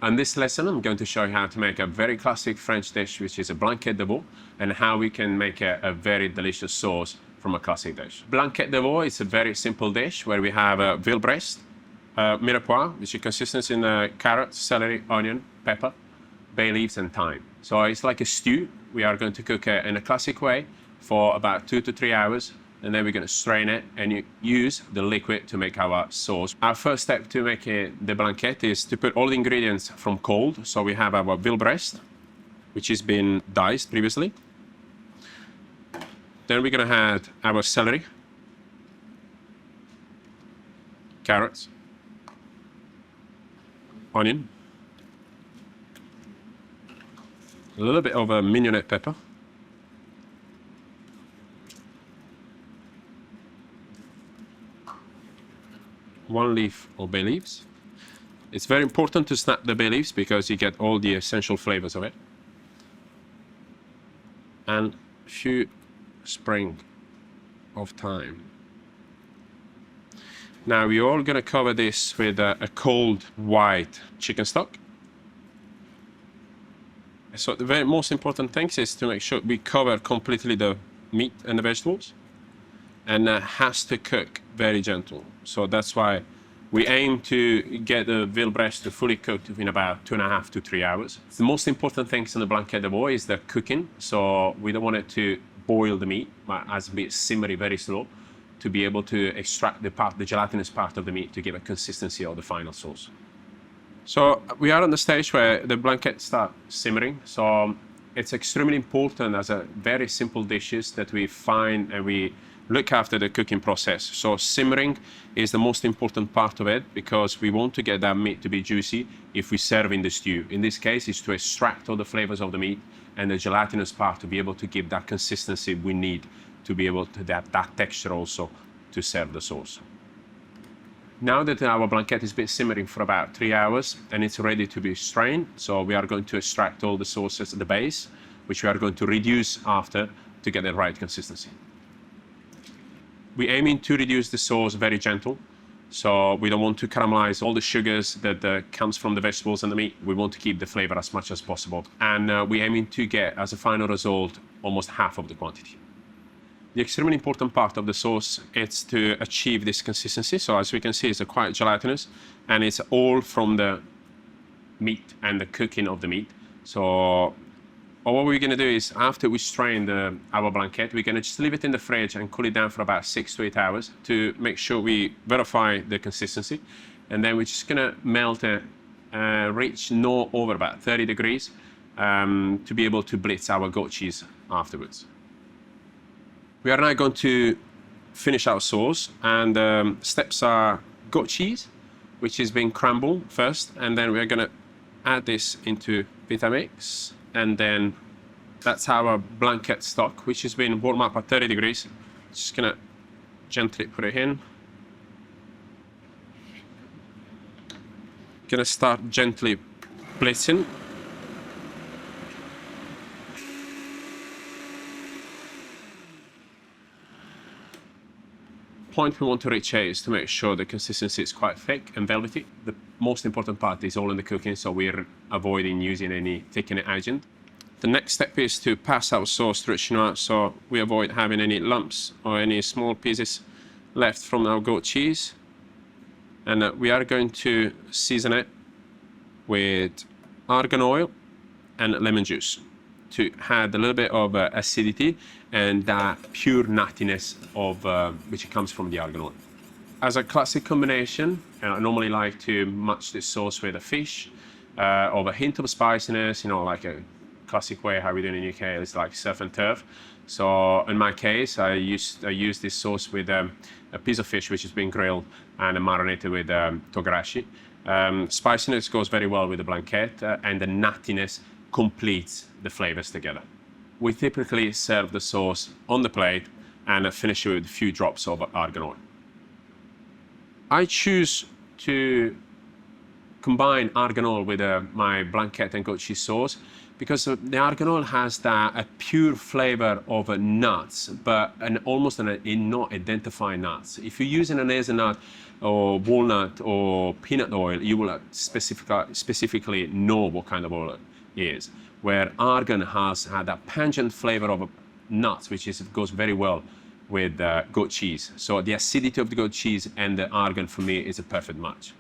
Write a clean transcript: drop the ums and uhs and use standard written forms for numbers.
On this lesson, I'm going to show you how to make a very classic French dish, which is a Blanquette de Veau, and how we can make a very delicious sauce from a classic dish. Blanquette de Veau is a very simple dish where we have a veal breast, mirepoix, which consists in carrot, celery, onion, pepper, bay leaves, and thyme. So it's like a stew. We are going to cook it in a classic way for about 2 to 3 hours, and then we're going to strain it and use the liquid to make our sauce. Our first step to make the blanquette is to put all the ingredients from cold. So we have our veal breast, which has been diced previously. Then we're going to add our celery, carrots, onion, a little bit of a mignonette pepper, one leaf of bay leaves. It's very important to snap the bay leaves because you get all the essential flavors of it. And a few sprig of thyme. Now we're all going to cover this with a cold white chicken stock. So the very most important thing is to make sure we cover completely the meat and the vegetables, and has to cook very gentle. So that's why we aim to get the veal breast to fully cooked in about 2.5 to 3 hours. The most important things in the Blanquette de Veau is the cooking. So we don't want it to boil the meat, but as a bit simmery, very slow, to be able to extract the gelatinous part of the meat to give a consistency of the final sauce. So we are on the stage where the blanquette starts simmering. So it's extremely important as a very simple dishes that we find and we look after the cooking process. So simmering is the most important part of it because we want to get that meat to be juicy if we serve in the stew. In this case, it's to extract all the flavors of the meat and the gelatinous part to be able to give that consistency we need to be able to have that texture also to serve the sauce. Now that our blanquette has been simmering for about 3 hours and it's ready to be strained, so we are going to extract all the sauces at the base, which we are going to reduce after to get the right consistency. We're aiming to reduce the sauce very gentle, so we don't want to caramelize all the sugars that comes from the vegetables and the meat. We want to keep the flavor as much as possible, and we're aiming to get as a final result almost half of the quantity. The extremely important part of the sauce is to achieve this consistency. So as we can see, it's quite gelatinous, and it's all from the meat and the cooking of the meat. So what we're going to do is, after we strain our blanquette, we're going to just leave it in the fridge and cool it down for about 6 to 8 hours to make sure we verify the consistency. And then we're just going to melt it, reach no over about 30 degrees to be able to blitz our goat cheese afterwards. We are now going to finish our sauce, and steps are goat cheese, which is being crumbled first, and then we're going to add this into Vitamix. And then that's our blanquette stock, which has been warmed up at 30 degrees. Just gonna gently put it in. Gonna start gently blitzing. Point we want to reach here is to make sure the consistency is quite thick and velvety. The most important part is all in the cooking, so we're avoiding using any thickening agent. The next step is to pass our sauce through a chinois, so we avoid having any lumps or any small pieces left from our goat cheese. And we are going to season it with argan oil and lemon juice to add a little bit of acidity and that pure nuttiness of which comes from the argan oil. As a classic combination, I normally like to match this sauce with a fish, of a hint of spiciness, like a classic way how we do it in the UK is like surf and turf. So in my case, I use this sauce with a piece of fish which has been grilled and marinated with togarashi. Spiciness goes very well with the blanquette, and the nuttiness completes the flavors together. We typically serve the sauce on the plate and finish it with a few drops of argan oil. I choose to combine argan oil with my blanquette and goat cheese sauce because the argan oil has a pure flavor of nuts, but almost not identifying nuts. If you're using an hazelnut, or walnut or peanut oil, you will specifically know what kind of oil it is. Where argan has had that pungent flavor of nuts, which goes very well with goat cheese. So the acidity of the goat cheese and the argan for me is a perfect match.